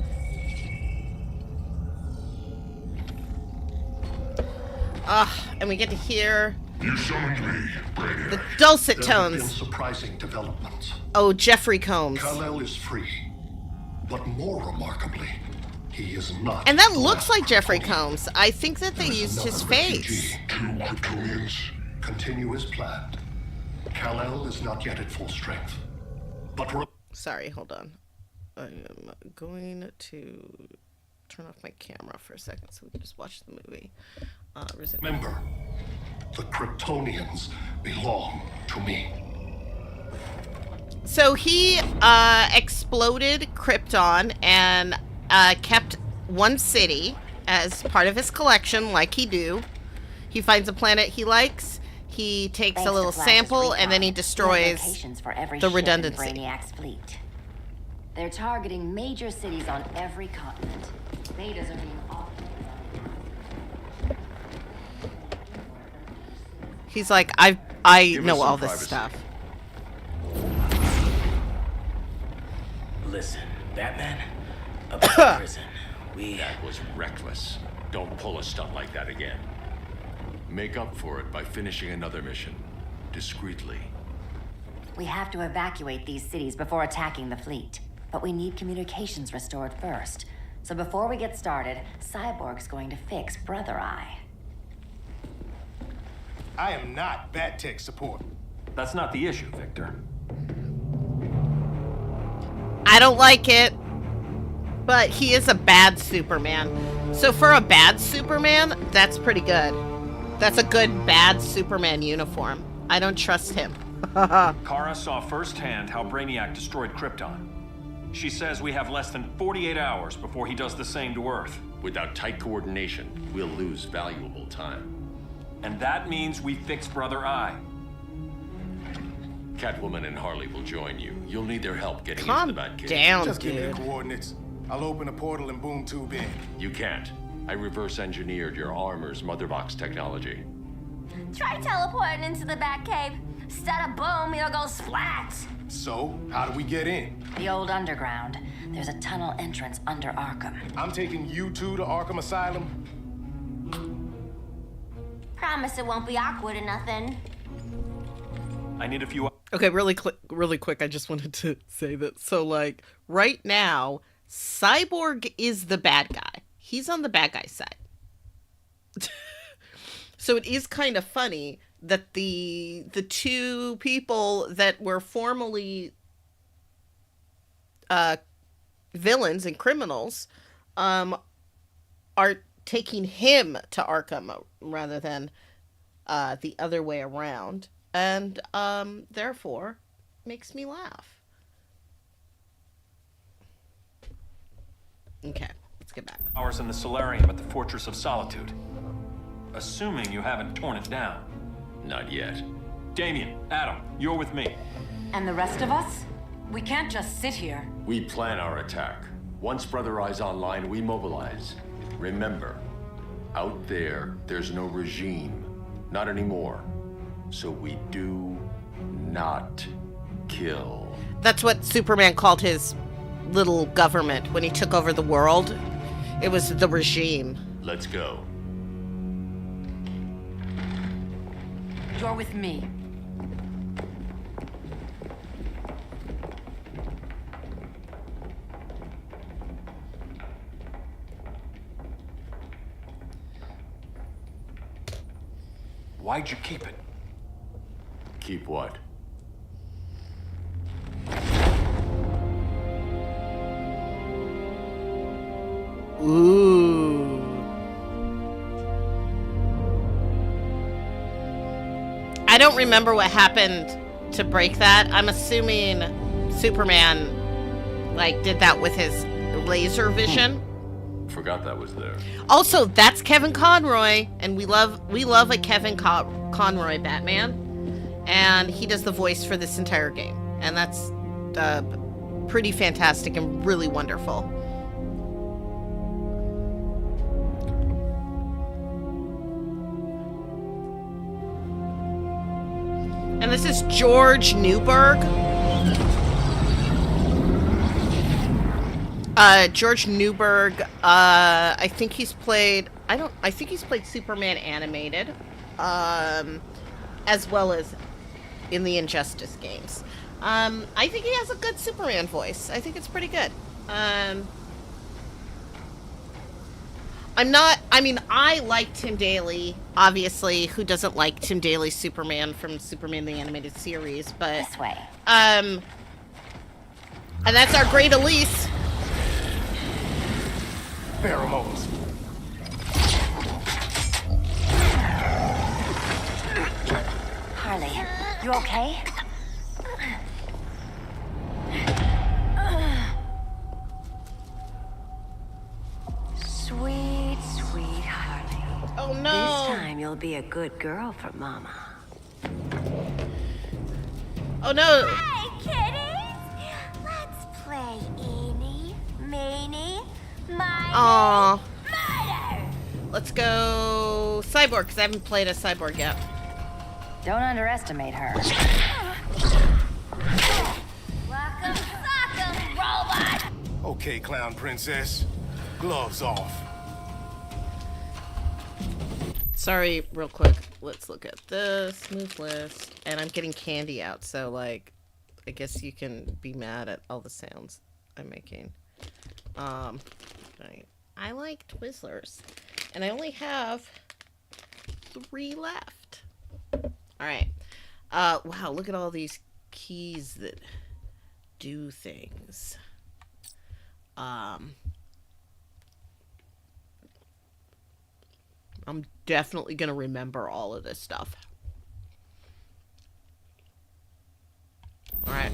And we get to hear You summoned me, Brainiac. the dulcet There have been tones. surprising developments. Oh, Jeffrey Combs. Kal-El is free. But more remarkably, he is not. And that the looks last like Jeffrey Kryptonian. Combs. I think that they There is used his another face. refugee. 2 Kryptonians. Continue as planned. Kal-El is not yet at full strength. But Sorry, hold on. I am going to turn off my camera for a second so we can just watch the movie. remember, the Kryptonians belong to me. So he exploded Krypton and kept one city as part of his collection, like he do. He finds a planet he likes. He takes Thanks a little to Flash's sample and then he recon, destroys locations for every the ship in redundancy. Brainiac's fleet. They're targeting major cities on every continent. Betas are being offered. He's like, I Give us know some all this privacy. stuff. Listen, Batman, about prison, That was reckless. Don't pull a stunt like that again. Make up for it by finishing another mission. Discreetly. We have to evacuate these cities before attacking the fleet. But we need communications restored first. So before we get started, Cyborg's going to fix Brother Eye. I am not bad tech support. That's not the issue, Victor. I don't like it, but he is a bad Superman. So for a bad Superman, that's pretty good. That's a good bad Superman uniform. I don't trust him. Kara saw firsthand how Brainiac destroyed Krypton. She says we have less than 48 hours before he does the same to Earth. Without tight coordination, we'll lose valuable time. And that means we fix Brother Eye. Catwoman and Harley will join you. You'll need their help getting Calm into the Batcave. down, Just give me the dude. coordinates. I'll open a portal and boom tube in. You can't. I reverse engineered your armor's mother box technology. Try teleporting into the Batcave. Instead of boom, you'll go splat. So, how do we get in? The old underground. There's a tunnel entrance under Arkham. I'm taking you two to Arkham Asylum. Promise it won't be awkward or nothing. I need a few... Okay, really quick, I just wanted to say that. So, like, right now, Cyborg is the bad guy. He's on the bad guy side. So it is kind of funny that the two people that were formerly villains and criminals are taking him to Arkham rather than the other way around, and therefore makes me laugh. Okay, let's get back. Hours in the solarium at the Fortress of Solitude. Assuming you haven't torn it down. Not yet. Damien, Adam, you're with me. And the rest of us? We can't just sit here. We plan our attack. Once Brother Eye's online, we mobilize. Remember, out there's no regime. Not anymore. So we do not kill. That's what Superman called his little government when he took over the world. It was the regime. Let's go. You're with me. Why'd you keep it? Keep what? Ooh. I don't remember what happened to break that. I'm assuming Superman, like, did that with his laser vision. Forgot that was there. Also, that's Kevin Conroy, and we love a Kevin Conroy Batman, and he does the voice for this entire game, and that's pretty fantastic and really wonderful. And this is George Newberg. George Newberg, I think he's played Superman animated, as well as in the Injustice games. I think he has a good Superman voice. I think it's pretty good. I like Tim Daly, obviously. Who doesn't like Tim Daly's Superman from Superman the Animated Series, but... This way. And that's our great Elise. Pheromones. Harley, you okay? Sweet, sweet Harley. Oh no! This time you'll be a good girl for Mama. Oh no! Hey, kitties! Let's play eeny, meeny, miny, Aww. murder! Let's go Cyborg, because I haven't played a Cyborg yet. Don't underestimate her. Welcome, sock'em, robot! Okay, clown princess. Gloves off. Sorry, real quick. Let's look at this move list. And I'm getting candy out, so, like, I guess you can be mad at all the sounds I'm making. Right. I like Twizzlers. And I only have 3 left. Alright. Wow, look at all these keys that do things. I'm definitely gonna remember all of this stuff. Alright.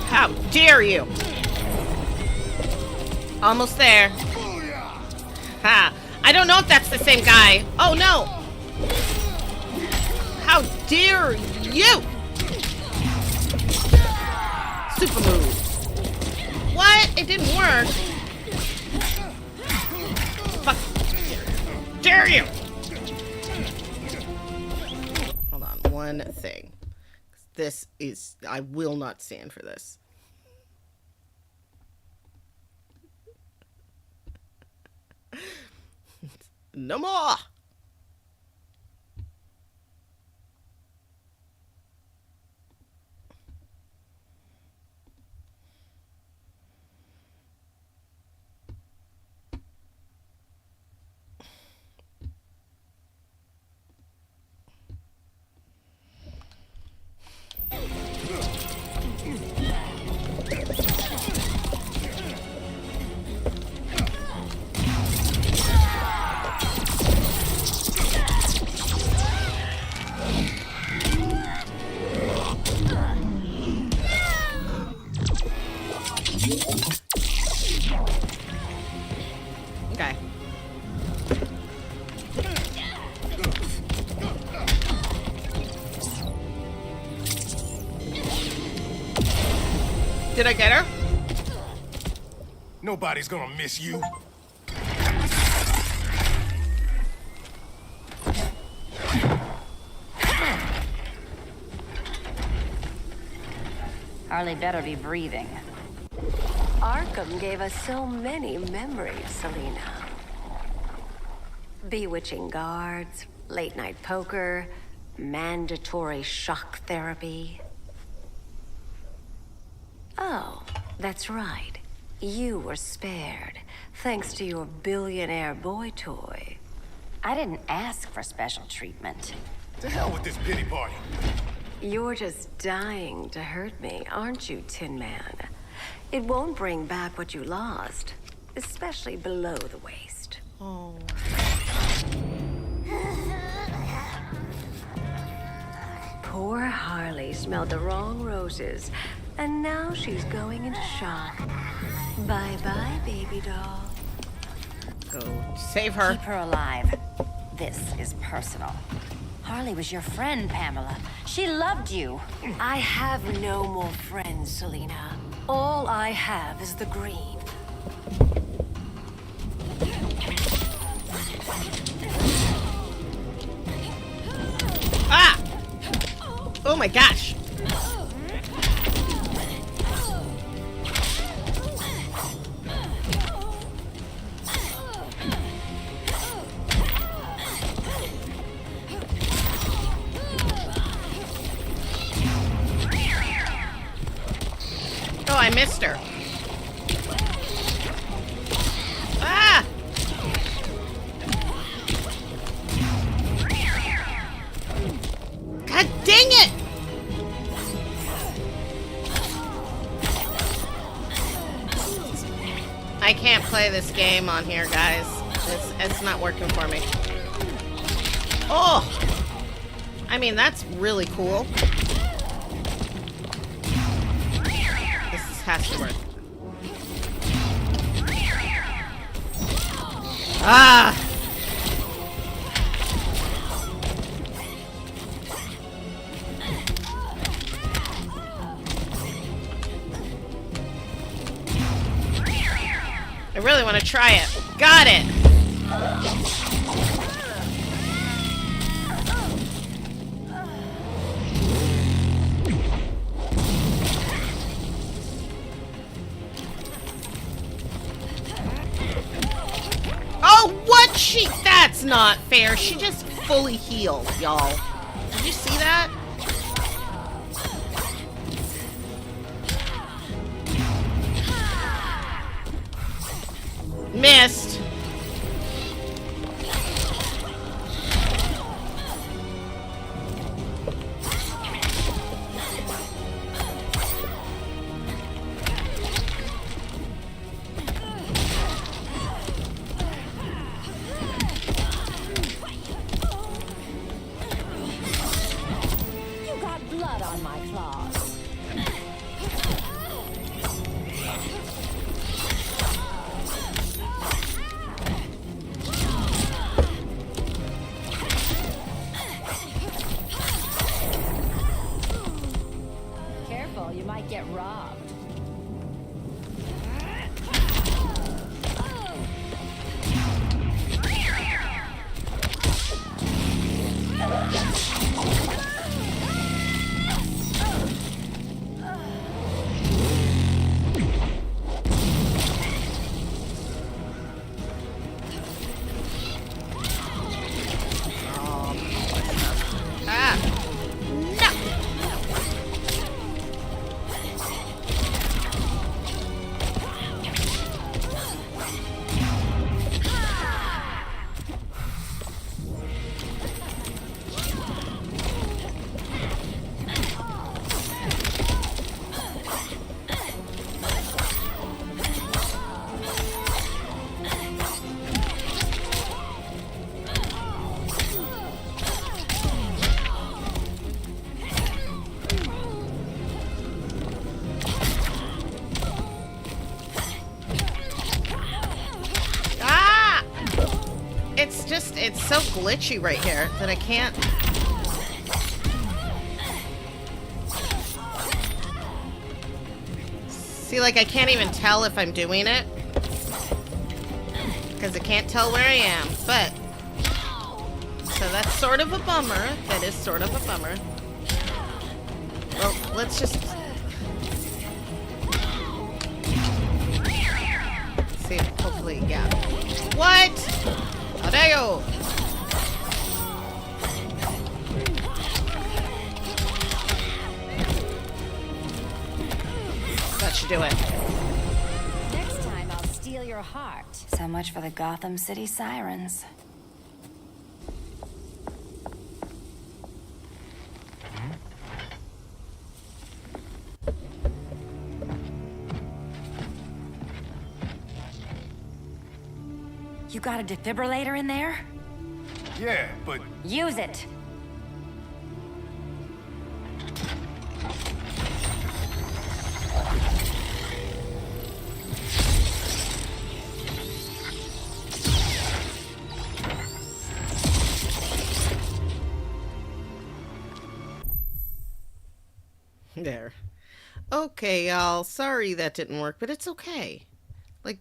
How dare you? Almost there. Ha! I don't know if that's the same guy. Oh, no. How dare you? Super move. What? It didn't work. Fuck. Dare you? Hold on. One thing. This is... I will not stand for this. No more. Okay. Did I get her? Nobody's gonna miss you. Harley better be breathing. Arkham gave us so many memories, Selena. Bewitching guards, late-night poker, mandatory shock therapy. Oh, that's right. You were spared, thanks to your billionaire boy toy. I didn't ask for special treatment. To hell with this pity party. You're just dying to hurt me, aren't you, Tin Man? It won't bring back what you lost, especially below the waist. Oh. Poor Harley smelled the wrong roses, and now she's going into shock. Bye-bye, baby doll. Go save her. Keep her alive. This is personal. Harley was your friend, Pamela. She loved you. I have no more friends, Selena. All I have is the green. Ah! Oh my gosh. Oh, I missed her. Ah! God dang it! I can't play this game on here, guys. It's not working for me. Oh! I mean, that's really cool. Has to work. Ah! I really want to try it. Got it! That's not fair. She just fully healed, y'all. Did you see that? Missed. so glitchy right here that I can't... See, like, I can't even tell if I'm doing it. Because I can't tell where I am, but... So that's sort of a bummer. That is sort of a bummer. Well, let's just... see, hopefully, yeah. What? How dare you? That should do it. Next time, I'll steal your heart. So much for the Gotham City sirens. You got a defibrillator in there? Yeah, but... Use it! There. Okay, y'all. Sorry that didn't work, but it's okay. Like,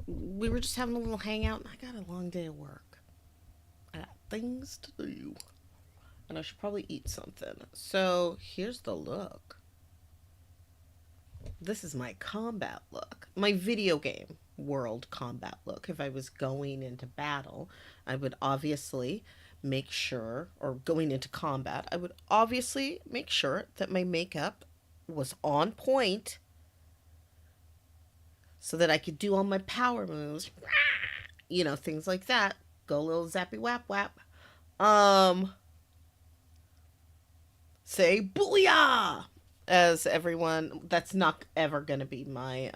we were just having a little hangout, and I got a long day of work. I got things to do. And I should probably eat something. So, here's the look. This is my combat look. My video game world combat look. If I was going into battle, I would obviously make sure, or going into combat, I would obviously make sure that my makeup was on point so that I could do all my power moves. You know, things like that. Go little zappy whap whap. Say booyah! As everyone, that's not ever gonna be my,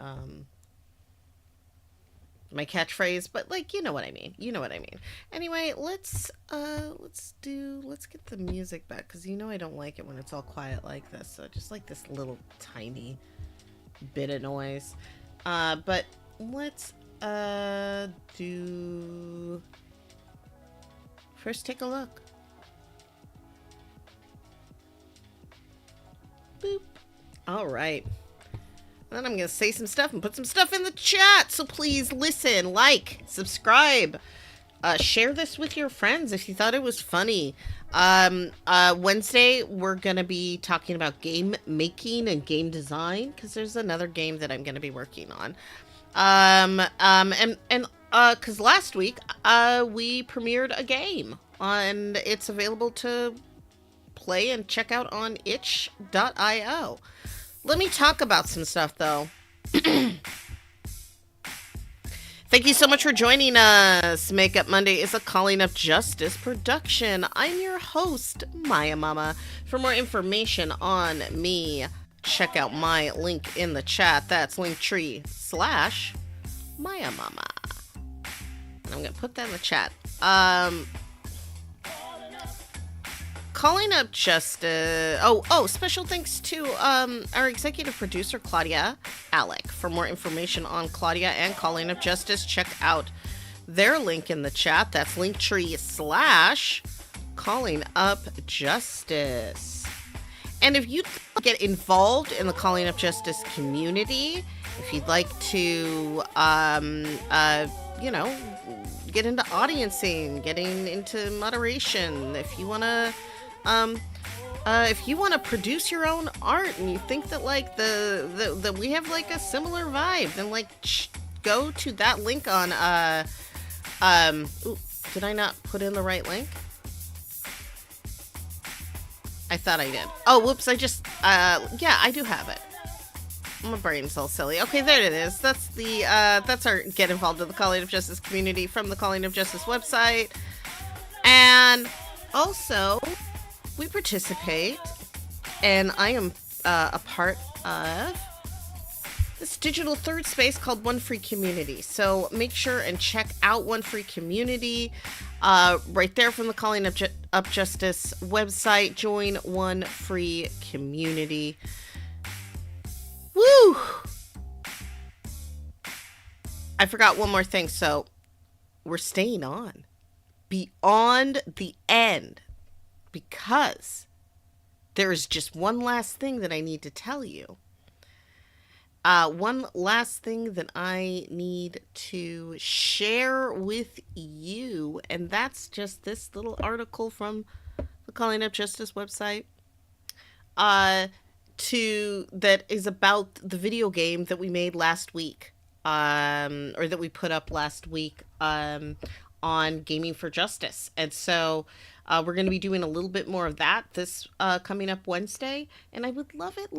my catchphrase, but like, you know what I mean. You know what I mean. Anyway, let's get the music back, because you know I don't like it when it's all quiet like this. So just like this little tiny bit of noise. But let's do first take a look. Boop. All right. Then I'm going to say some stuff and put some stuff in the chat. So please listen, like, subscribe, share this with your friends if you thought it was funny. Wednesday, we're going to be talking about game making and game design, because there's another game that I'm going to be working on. Because last week, we premiered a game, and it's available to play and check out on itch.io. Let me talk about some stuff, though. Thank you so much for joining us. Makeup Monday is a Calling Up Justice production. I'm your host, Maiamama. For more information on me, check out my link in the chat. That's linktree/Maiamama. And I'm going to put that in the chat. Calling Up Justice. Special thanks to our executive producer, Claudia, Alick. For more information on Claudia and Calling Up Justice, check out their link in the chat. That's linktree/Calling Up Justice. And if you'd get involved in the Calling Up Justice community, if you'd like to, get into audiencing, getting into moderation, if you want to produce your own art and you think that like that we have like a similar vibe, then like go to that link on did I not put in the right link? I thought I did. Oh, whoops, I just yeah, I do have it. My brain's all silly. Okay, there it is. That's the that's our get involved in the Calling of Justice community from the Calling of Justice website. And also, we participate, and I am a part of this digital third space called One Free Community. So make sure and check out One Free Community right there from the Calling Up Justice website. Join One Free Community. Woo! I forgot one more thing. So we're staying on. beyond the end, because there is just one last thing that I need to tell you. One last thing that I need to share with you, and that's just this little article from the Calling Up Justice website, that is about the video game that we made last week, or that we put up last week, on Gaming for Justice. And so we're going to be doing a little bit more of that this coming up Wednesday, and I would love it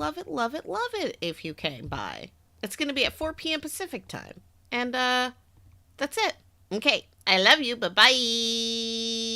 if you came by. It's going to be at 4 p.m. Pacific time, and that's it. Okay, I love you. Bye-bye.